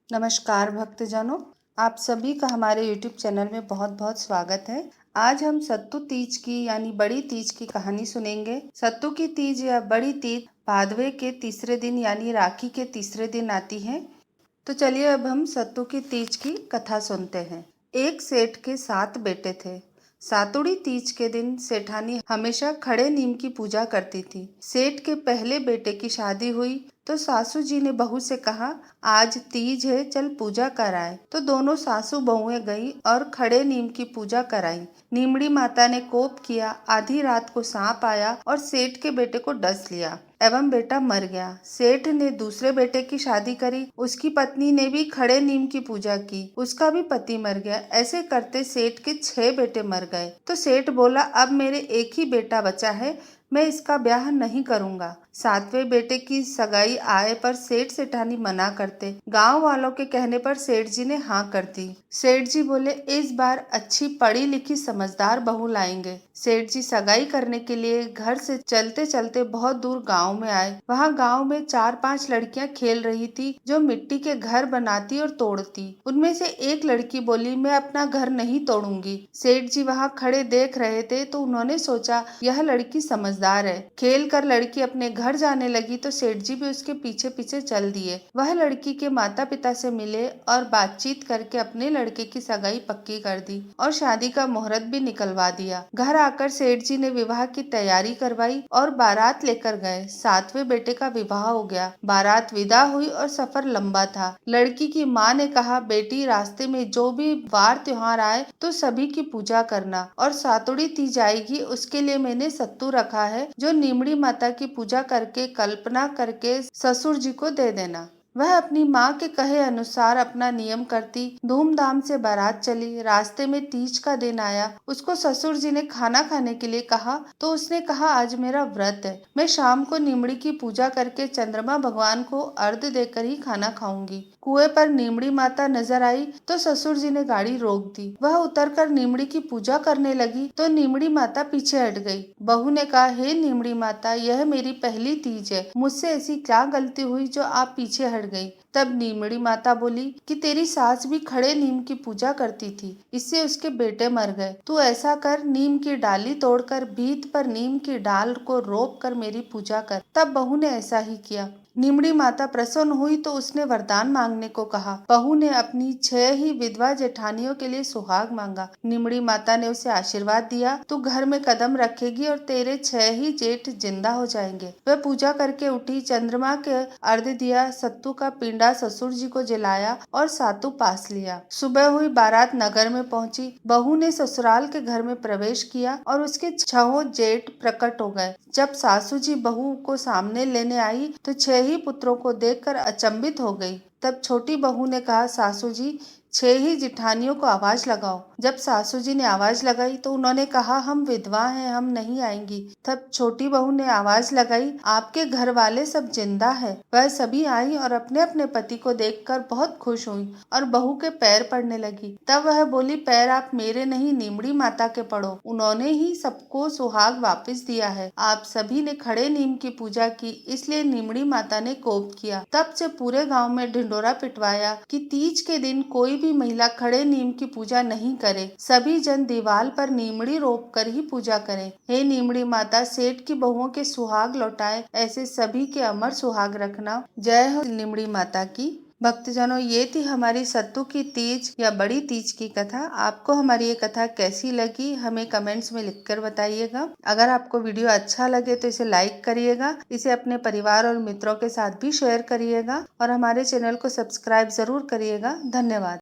नमस्कार भक्तजनों, आप सभी का हमारे YouTube चैनल में बहुत बहुत स्वागत है। आज हम सत्तू तीज की यानी बड़ी तीज की कहानी सुनेंगे। सत्तू की तीज या बड़ी तीज भादवे के तीसरे दिन यानी राखी के तीसरे दिन आती है। तो चलिए अब हम सत्तू की तीज की कथा सुनते हैं। एक सेठ के 7 बेटे थे। सातुड़ी तीज के दिन सेठानी हमेशा खड़े नीम की पूजा करती थी। सेठ के पहले बेटे की शादी हुई तो सासू जी ने बहू से कहा, आज तीज है, चल पूजा कराए। तो दोनों सासू बहुएं गई और खड़े नीम की पूजा कराई। नीमड़ी माता ने कोप किया। आधी रात को सांप आया और सेठ के बेटे को डस लिया एवं बेटा मर गया। सेठ ने दूसरे बेटे की शादी करी। उसकी पत्नी ने भी खड़े नीम की पूजा की। उसका भी पति मर गया। ऐसे करते सेठ के 6 बेटे मर गए। तो सेठ बोला, अब मेरे एक ही बेटा बचा है, मैं इसका ब्याह नहीं करूंगा। 7वें बेटे की सगाई आए पर सेठ सेठानी मना करते। गांव वालों के कहने पर सेठ जी ने हाँ कर दी। सेठ जी बोले, इस बार अच्छी पढ़ी लिखी समझदार बहू लाएंगे। सेठ जी सगाई करने के लिए घर से चलते चलते बहुत दूर गांव में आए। वहां गांव में 4-5 लड़कियां खेल रही थी जो मिट्टी के घर बनाती और तोड़ती। उनमें से एक लड़की बोली, मैं अपना घर नहीं तोड़ूंगी। सेठ जी वहां खड़े देख रहे थे तो उन्होंने सोचा, यह लड़की समझदार है। खेल कर लड़की अपने घर जाने लगी तो सेठ जी भी उसके पीछे पीछे चल दिए। वह लड़की के माता पिता से मिले और बातचीत करके अपने लड़के की सगाई पक्की कर दी और शादी का मुहूर्त भी निकलवा दिया। घर आकर सेठ जी ने विवाह की तैयारी करवाई और बारात लेकर गए। 7वें बेटे का विवाह हो गया। बारात विदा हुई और सफर लंबा था। लड़की की माँ ने कहा, बेटी रास्ते में जो भी वार त्योहार आए तो सभी की पूजा करना और सातुड़ी तीज आएगी, उसके लिए मैंने सत्तू रखा है जो नीमड़ी माता की पूजा करके कल्पना करके ससुर जी को दे देना। वह अपनी माँ के कहे अनुसार अपना नियम करती। धूमधाम से बारात चली। रास्ते में तीज का दिन आया। उसको ससुर जी ने खाना खाने के लिए कहा तो उसने कहा, आज मेरा व्रत है, मैं शाम को नीमड़ी की पूजा करके चंद्रमा भगवान को अर्घ्य देकर ही खाना खाऊंगी। कुएं पर नीमड़ी माता नजर आई तो ससुर जी ने गाड़ी रोक दी। वह उतरकर नीमड़ी की पूजा करने लगी तो नीमड़ी माता पीछे हट गई। बहू ने कहा, हे नीमड़ी माता, यह मेरी पहली तीज है, मुझसे ऐसी क्या गलती हुई जो आप पीछे हट गई। तब नीमड़ी माता बोली कि तेरी सास भी खड़े नीम की पूजा करती थी, इससे उसके बेटे मर गए। तू ऐसा कर, नीम की डाली तोड़कर भीत पर नीम की डाल को रोप कर मेरी पूजा कर। तब बहू ने ऐसा ही किया। नीमड़ी माता प्रसन्न हुई तो उसने वरदान मांगने को कहा। बहू ने अपनी 6 ही विधवा जेठानियों के लिए सुहाग मांगा। नीमड़ी माता ने उसे आशीर्वाद दिया, तू घर में कदम रखेगी और तेरे 6 ही जेठ जिंदा हो जाएंगे। वह पूजा करके उठी, चंद्रमा के अर्घ्य दिया, सत्तू का पिंडा ससुर जी को जलाया और सातू पास लिया। सुबह हुई, बारात नगर में पहुंची। बहू ने ससुराल के घर में प्रवेश किया और उसके 6 जेठ प्रकट हो गए। जब सासू जी बहू को सामने लेने आई तो 6 ही पुत्रों को देखकर अचंभित हो गई। तब छोटी बहू ने कहा, सासू जी, 6 ही जिठानियों को आवाज लगाओ। जब सासू जी ने आवाज लगाई तो उन्होंने कहा, हम विधवा हैं, हम नहीं आएंगी। तब छोटी बहू ने आवाज लगाई, आपके घर वाले सब जिंदा है। वह सभी आई और अपने अपने पति को देखकर बहुत खुश हुई और बहू के पैर पड़ने लगी। तब वह बोली, पैर आप मेरे नहीं, नीमड़ी माता के पड़ो, उन्होंने ही सबको सुहाग वापस दिया है। आप सभी ने खड़े नीम की पूजा की, इसलिए नीमड़ी माता ने कोप किया। तब से पूरे गांव में ढिंडोरा पिटवाया कि तीज के दिन कोई भी महिला खड़े नीम की पूजा नहीं करे, सभी जन दीवार पर नीमड़ी रोप कर ही पूजा करें। हे नीमड़ी माता, सेठ की बहुओं के सुहाग लौटाए, ऐसे सभी के अमर सुहाग रखना। जय हो नीमड़ी माता की। भक्तजनों, ये थी हमारी सत्तू की तीज या बड़ी तीज की कथा। आपको हमारी ये कथा कैसी लगी हमें कमेंट्स में लिखकर बताइएगा। अगर आपको वीडियो अच्छा लगे तो इसे लाइक करिएगा, इसे अपने परिवार और मित्रों के साथ भी शेयर करिएगा और हमारे चैनल को सब्सक्राइब जरूर करिएगा। धन्यवाद।